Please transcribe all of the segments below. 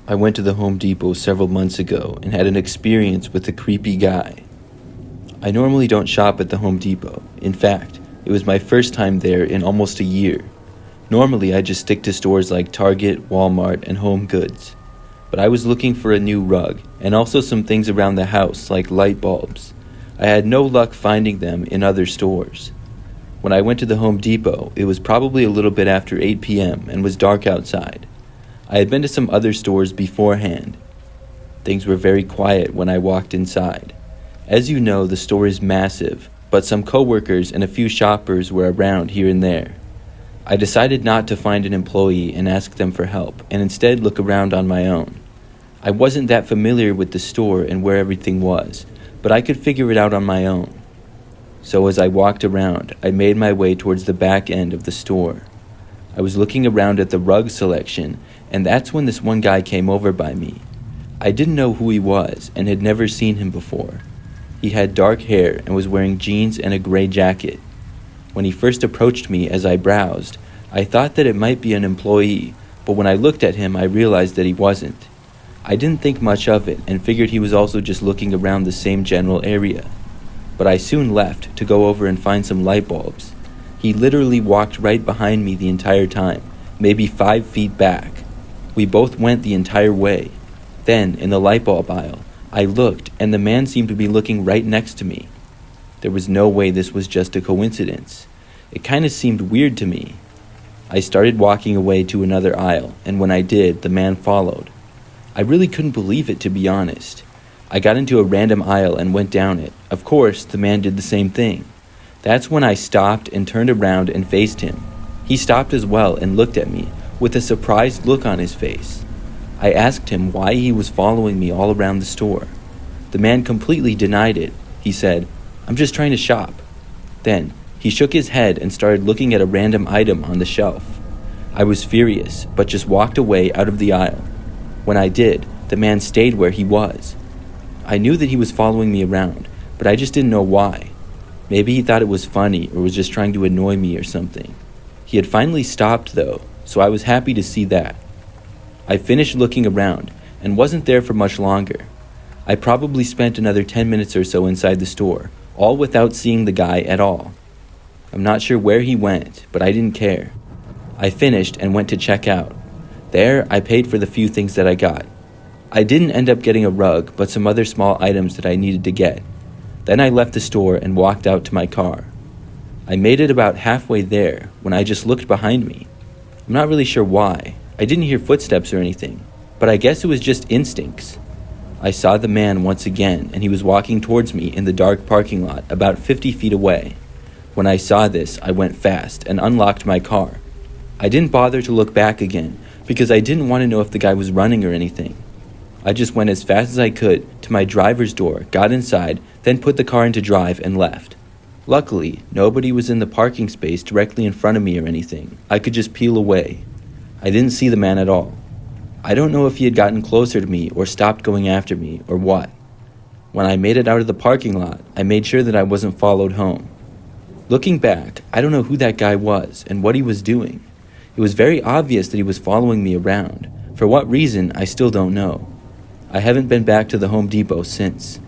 I went to the Home Depot several months ago and had an experience with a creepy guy. I normally don't shop at the Home Depot. In fact, it was my first time there in almost a year. Normally, I just stick to stores like Target, Walmart, and Home Goods. But I was looking for a new rug and also some things around the house like light bulbs. I had no luck finding them in other stores. When I went to the Home Depot, it was probably a little bit after 8 p.m. and was dark outside. I had been to some other stores beforehand. Things were very quiet when I walked inside. As you know, the store is massive, but some coworkers and a few shoppers were around here and there. I decided not to find an employee and ask them for help, and instead look around on my own. I wasn't that familiar with the store and where everything was, but I could figure it out on my own. So as I walked around, I made my way towards the back end of the store. I was looking around at the rug selection, and that's when this one guy came over by me. I didn't know who he was and had never seen him before. He had dark hair and was wearing jeans and a gray jacket. When he first approached me as I browsed, I thought that it might be an employee, but when I looked at him, I realized that he wasn't. I didn't think much of it and figured he was also just looking around the same general area. But I soon left to go over and find some light bulbs. He literally walked right behind me the entire time, maybe 5 feet back. We both went the entire way. Then, in the light bulb aisle, I looked, and the man seemed to be looking right next to me. There was no way this was just a coincidence. It kind of seemed weird to me. I started walking away to another aisle, and when I did, the man followed. I really couldn't believe it, to be honest. I got into a random aisle and went down it. Of course, the man did the same thing. That's when I stopped and turned around and faced him. He stopped as well and looked at me, with a surprised look on his face. I asked him why he was following me all around the store. The man completely denied it. He said, "I'm just trying to shop." Then, he shook his head and started looking at a random item on the shelf. I was furious, but just walked away out of the aisle. When I did, the man stayed where he was. I knew that he was following me around, but I just didn't know why. Maybe he thought it was funny or was just trying to annoy me or something. He had finally stopped though, so I was happy to see that. I finished looking around and wasn't there for much longer. I probably spent another 10 minutes or so inside the store, all without seeing the guy at all. I'm not sure where he went, but I didn't care. I finished and went to check out. There, I paid for the few things that I got. I didn't end up getting a rug, but some other small items that I needed to get. Then I left the store and walked out to my car. I made it about halfway there when I just looked behind me. I'm not really sure why. I didn't hear footsteps or anything, but I guess it was just instincts. I saw the man once again, and he was walking towards me in the dark parking lot about 50 feet away. When I saw this, I went fast and unlocked my car. I didn't bother to look back again because I didn't want to know if the guy was running or anything. I just went as fast as I could to my driver's door, got inside, then put the car into drive and left. Luckily, nobody was in the parking space directly in front of me or anything. I could just peel away. I didn't see the man at all. I don't know if he had gotten closer to me or stopped going after me or what. When I made it out of the parking lot, I made sure that I wasn't followed home. Looking back, I don't know who that guy was and what he was doing. It was very obvious that he was following me around. For what reason, I still don't know. I haven't been back to the Home Depot since.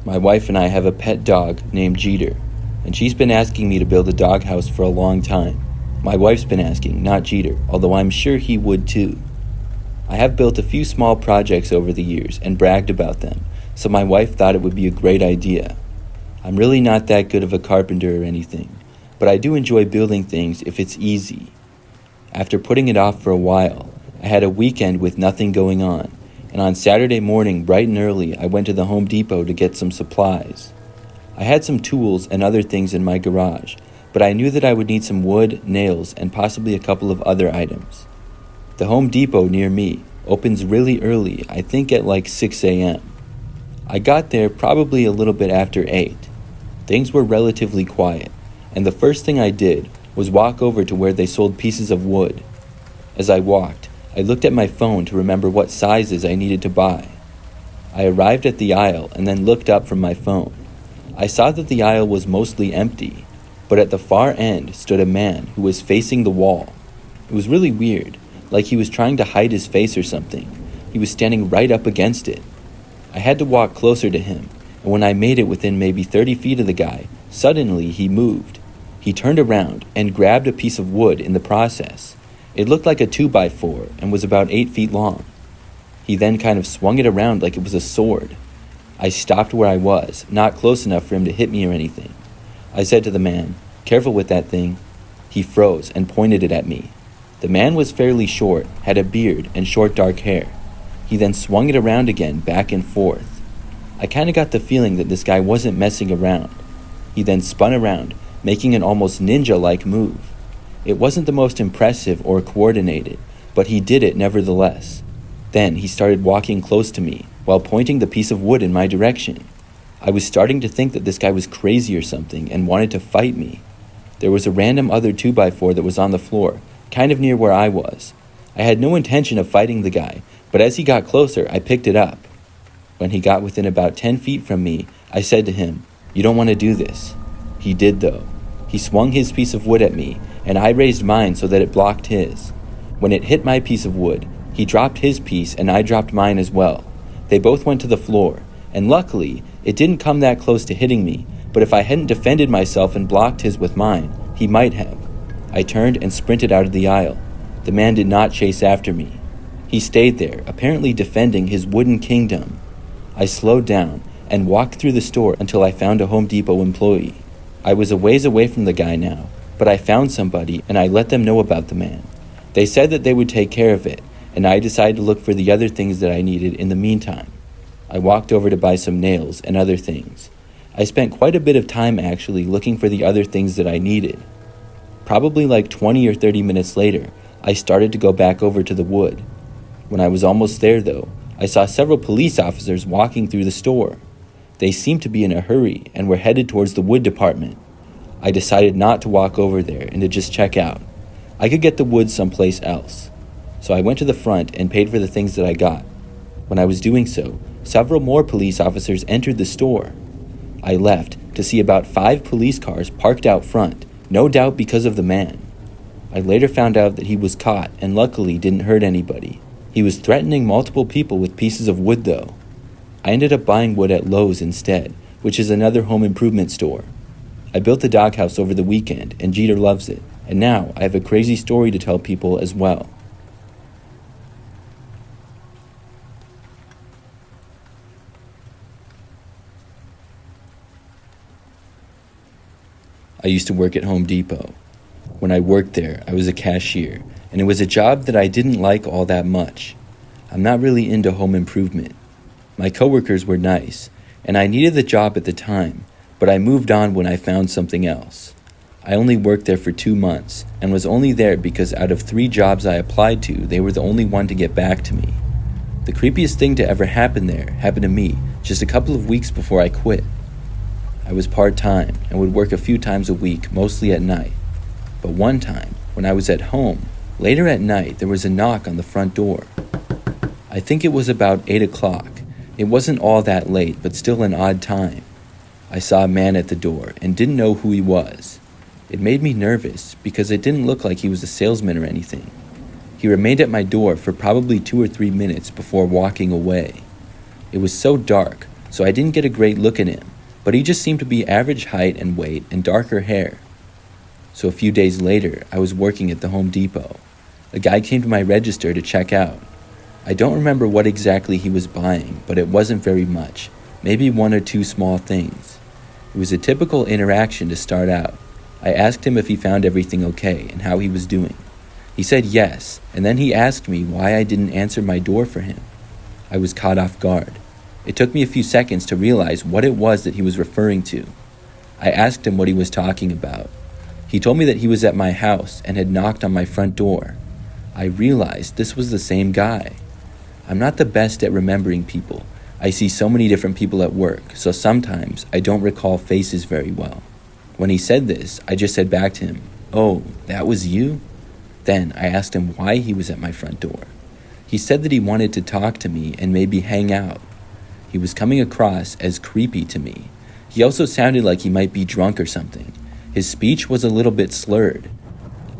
My wife and I have a pet dog named Jeter, and she's been asking me to build a doghouse for a long time. My wife's been asking, not Jeter, although I'm sure he would too. I have built a few small projects over the years and bragged about them, so my wife thought it would be a great idea. I'm really not that good of a carpenter or anything, but I do enjoy building things if it's easy. After putting it off for a while, I had a weekend with nothing going on, and on Saturday morning, bright and early, I went to the Home Depot to get some supplies. I had some tools and other things in my garage, but I knew that I would need some wood, nails, and possibly a couple of other items. The Home Depot near me opens really early, I think at like 6 a.m. I got there probably a little bit after 8. Things were relatively quiet, and the first thing I did was walk over to where they sold pieces of wood. As I walked, I looked at my phone to remember what sizes I needed to buy. I arrived at the aisle and then looked up from my phone. I saw that the aisle was mostly empty, but at the far end stood a man who was facing the wall. It was really weird, like he was trying to hide his face or something. He was standing right up against it. I had to walk closer to him, and when I made it within maybe 30 feet of the guy, suddenly he moved. He turned around and grabbed a piece of wood in the process. It looked like a 2x4 and was about 8 feet long. He then kind of swung it around like it was a sword. I stopped where I was, not close enough for him to hit me or anything. I said to the man, "Careful with that thing." He froze and pointed it at me. The man was fairly short, had a beard and short dark hair. He then swung it around again, back and forth. I kind of got the feeling that this guy wasn't messing around. He then spun around, making an almost ninja-like move. It wasn't the most impressive or coordinated, but he did it nevertheless. Then he started walking close to me, while pointing the piece of wood in my direction. I was starting to think that this guy was crazy or something and wanted to fight me. There was a random other 2x4 that was on the floor, kind of near where I was. I had no intention of fighting the guy, but as he got closer, I picked it up. When he got within about 10 feet from me, I said to him, "You don't want to do this." He did though. He swung his piece of wood at me, and I raised mine so that it blocked his. When it hit my piece of wood, he dropped his piece and I dropped mine as well. They both went to the floor, and luckily, it didn't come that close to hitting me, but if I hadn't defended myself and blocked his with mine, he might have. I turned and sprinted out of the aisle. The man did not chase after me. He stayed there, apparently defending his wooden kingdom. I slowed down and walked through the store until I found a Home Depot employee. I was a ways away from the guy now, but I found somebody and I let them know about the man. They said that they would take care of it, and I decided to look for the other things that I needed in the meantime. I walked over to buy some nails and other things. I spent quite a bit of time actually looking for the other things that I needed. Probably like 20 or 30 minutes later, I started to go back over to the wood. When I was almost there though, I saw several police officers walking through the store. They seemed to be in a hurry and were headed towards the wood department. I decided not to walk over there and to just check out. I could get the wood someplace else. So I went to the front and paid for the things that I got. When I was doing so, several more police officers entered the store. I left to see about 5 police cars parked out front, no doubt because of the man. I later found out that he was caught and luckily didn't hurt anybody. He was threatening multiple people with pieces of wood though. I ended up buying wood at Lowe's instead, which is another home improvement store. I built the doghouse over the weekend and Jeter loves it, and now I have a crazy story to tell people as well. I used to work at Home Depot. When I worked there, I was a cashier, and it was a job that I didn't like all that much. I'm not really into home improvement. My coworkers were nice, and I needed the job at the time, but I moved on when I found something else. I only worked there for 2 months, and was only there because out of 3 jobs I applied to, they were the only one to get back to me. The creepiest thing to ever happen there happened to me just a couple of weeks before I quit. I was part-time and would work a few times a week, mostly at night. But one time, when I was at home, later at night, there was a knock on the front door. I think it was about 8 o'clock. It wasn't all that late, but still an odd time. I saw a man at the door and didn't know who he was. It made me nervous because it didn't look like he was a salesman or anything. He remained at my door for probably 2 or 3 minutes before walking away. It was so dark, so I didn't get a great look at him, but he just seemed to be average height and weight and darker hair. So a few days later, I was working at the Home Depot. A guy came to my register to check out. I don't remember what exactly he was buying, but it wasn't very much, maybe 1 or 2 small things. It was a typical interaction to start out. I asked him if he found everything okay and how he was doing. He said yes, and then he asked me why I didn't answer my door for him. I was caught off guard. It took me a few seconds to realize what it was that he was referring to. I asked him what he was talking about. He told me that he was at my house and had knocked on my front door. I realized this was the same guy. I'm not the best at remembering people. I see so many different people at work, so sometimes I don't recall faces very well. When he said this, I just said back to him, "Oh, that was you?" Then I asked him why he was at my front door. He said that he wanted to talk to me and maybe hang out. He was coming across as creepy to me, He also sounded like he might be drunk or something. His speech was a little bit slurred.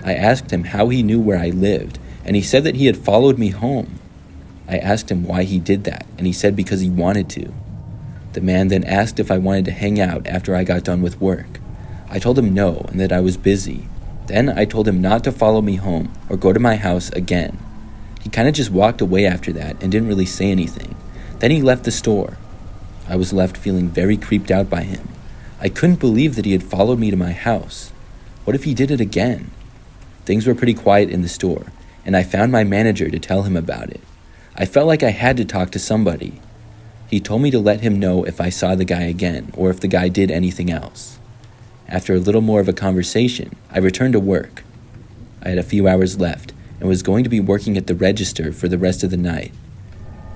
I asked him how he knew where I lived, and he said that he had followed me home. I asked him why he did that, and he said because he wanted to. The man then asked if I wanted to hang out after I got done with work. I told him no and that I was busy. Then I told him not to follow me home or go to my house again. He kind of just walked away after that and didn't really say anything. Then he left the store. I was left feeling very creeped out by him. I couldn't believe that he had followed me to my house. What if he did it again? Things were pretty quiet in the store, and I found my manager to tell him about it. I felt like I had to talk to somebody. He told me to let him know if I saw the guy again or if the guy did anything else. After a little more of a conversation, I returned to work. I had a few hours left and was going to be working at the register for the rest of the night.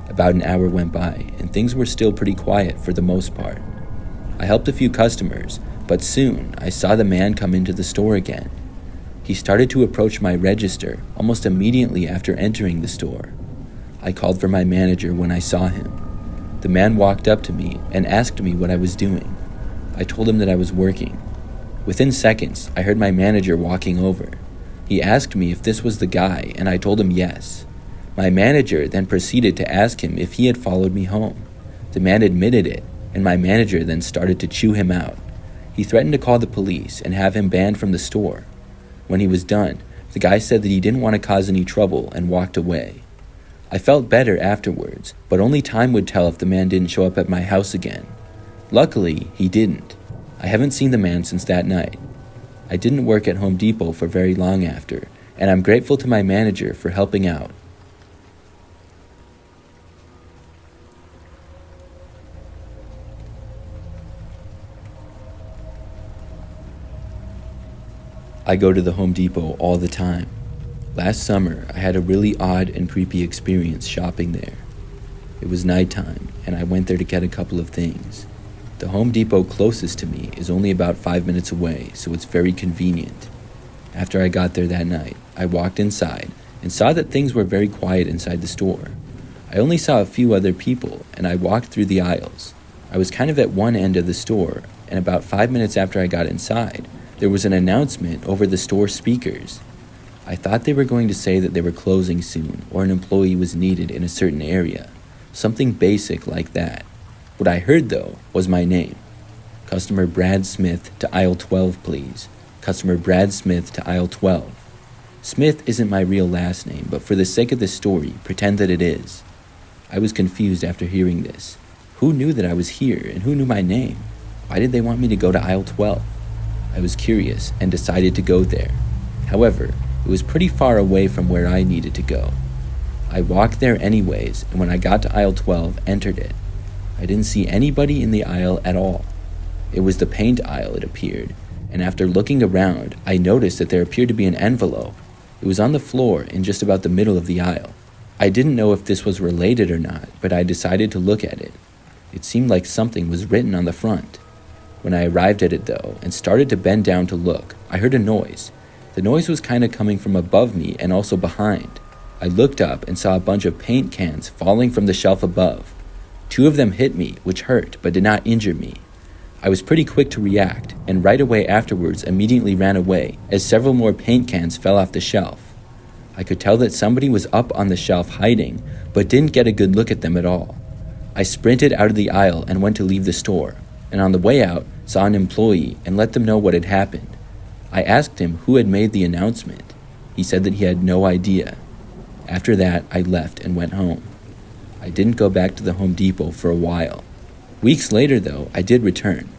About an hour went by, and things were still pretty quiet for the most part. I helped a few customers, but soon I saw the man come into the store again. He started to approach my register almost immediately after entering the store. I called for my manager when I saw him. The man walked up to me and asked me what I was doing. I told him that I was working. Within seconds, I heard my manager walking over. He asked me if this was the guy, and I told him yes. My manager then proceeded to ask him if he had followed me home. The man admitted it, and my manager then started to chew him out. He threatened to call the police and have him banned from the store. When he was done, the guy said that he didn't want to cause any trouble and walked away. I felt better afterwards, but only time would tell if the man didn't show up at my house again. Luckily, he didn't. I haven't seen the man since that night. I didn't work at Home Depot for very long after, and I'm grateful to my manager for helping out. I go to the Home Depot all the time. Last summer, I had a really odd and creepy experience shopping there. It was nighttime, and I went there to get a couple of things. The Home Depot closest to me is only about 5 minutes away, so it's very convenient. After I got there that night, I walked inside and saw that things were very quiet inside the store. I only saw a few other people, and I walked through the aisles. I was kind of at one end of the store, and about 5 minutes after I got inside, there was an announcement over the store speakers. I thought they were going to say that they were closing soon or an employee was needed in a certain area. Something basic like that. What I heard, though, was my name. Customer Brad Smith to aisle 12, please. Customer Brad Smith to aisle 12. Smith isn't my real last name, but for the sake of the story, pretend that it is. I was confused after hearing this. Who knew that I was here and who knew my name? Why did they want me to go to aisle 12? I was curious and decided to go there. However, it was pretty far away from where I needed to go. I walked there anyways, and when I got to aisle 12, entered it. I didn't see anybody in the aisle at all. It was the paint aisle, it appeared, and after looking around, I noticed that there appeared to be an envelope. It was on the floor in just about the middle of the aisle. I didn't know if this was related or not, but I decided to look at it. It seemed like something was written on the front. When I arrived at it, though, and started to bend down to look, I heard a noise. The noise was kind of coming from above me and also behind. I looked up and saw a bunch of paint cans falling from the shelf above. 2 of them hit me, which hurt, but did not injure me. I was pretty quick to react, and right away afterwards immediately ran away, as several more paint cans fell off the shelf. I could tell that somebody was up on the shelf hiding, but didn't get a good look at them at all. I sprinted out of the aisle and went to leave the store, and on the way out, saw an employee and let them know what had happened. I asked him who had made the announcement. He said that he had no idea. After that, I left and went home. I didn't go back to the Home Depot for a while. Weeks later, though, I did return.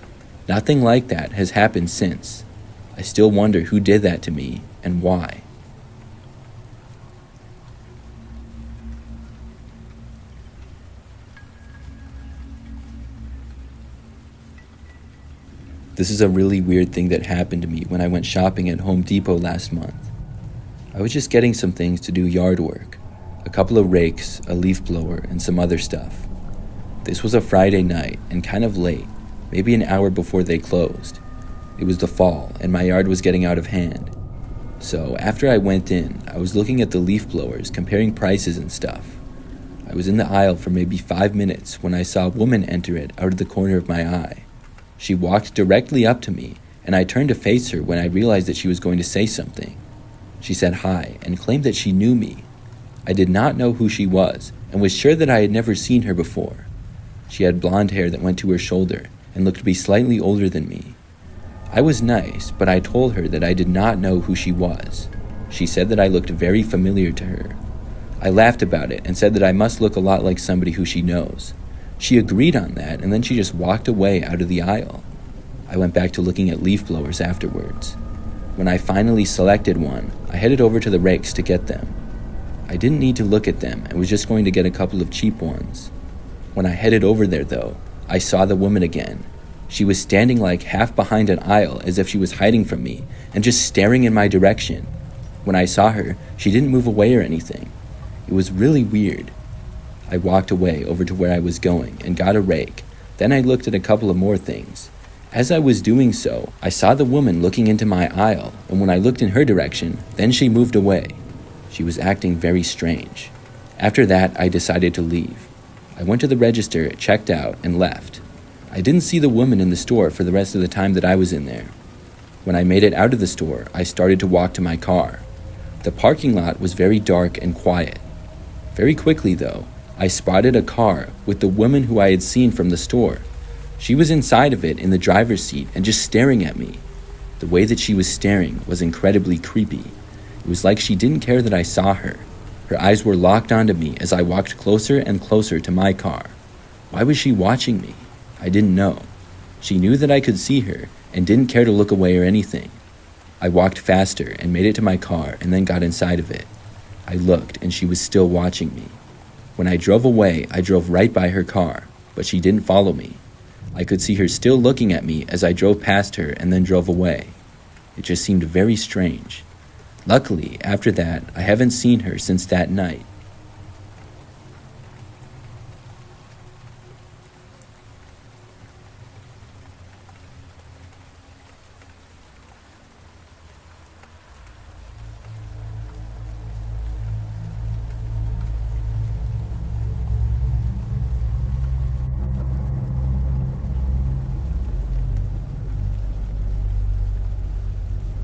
Nothing like that has happened since. I still wonder who did that to me and why. This is a really weird thing that happened to me when I went shopping at Home Depot last month. I was just getting some things to do yard work, a couple of rakes, a leaf blower, and some other stuff. This was a Friday night and kind of late, maybe an hour before they closed. It was the fall and my yard was getting out of hand. So after I went in, I was looking at the leaf blowers, comparing prices and stuff. I was in the aisle for maybe 5 minutes when I saw a woman enter it out of the corner of my eye. She walked directly up to me, and I turned to face her when I realized that she was going to say something. She said hi and claimed that she knew me. I did not know who she was and was sure that I had never seen her before. She had blonde hair that went to her shoulder and looked to be slightly older than me. I was nice, but I told her that I did not know who she was. She said that I looked very familiar to her. I laughed about it and said that I must look a lot like somebody who she knows. She agreed on that, and then she just walked away out of the aisle. I went back to looking at leaf blowers afterwards. When I finally selected one, I headed over to the rakes to get them. I didn't need to look at them and was just going to get a couple of cheap ones. When I headed over there, though, I saw the woman again. She was standing like half behind an aisle as if she was hiding from me and just staring in my direction. When I saw her, she didn't move away or anything. It was really weird. I walked away over to where I was going and got a rake. Then I looked at a couple of more things. As I was doing so, I saw the woman looking into my aisle, and when I looked in her direction, then she moved away. She was acting very strange. After that, I decided to leave. I went to the register, checked out, and left. I didn't see the woman in the store for the rest of the time that I was in there. When I made it out of the store, I started to walk to my car. The parking lot was very dark and quiet. Very quickly, though, I spotted a car with the woman who I had seen from the store. She was inside of it in the driver's seat and just staring at me. The way that she was staring was incredibly creepy. It was like she didn't care that I saw her. Her eyes were locked onto me as I walked closer and closer to my car. Why was she watching me? I didn't know. She knew that I could see her and didn't care to look away or anything. I walked faster and made it to my car and then got inside of it. I looked and she was still watching me. When I drove away, I drove right by her car, but she didn't follow me. I could see her still looking at me as I drove past her and then drove away. It just seemed very strange. Luckily, after that, I haven't seen her since that night.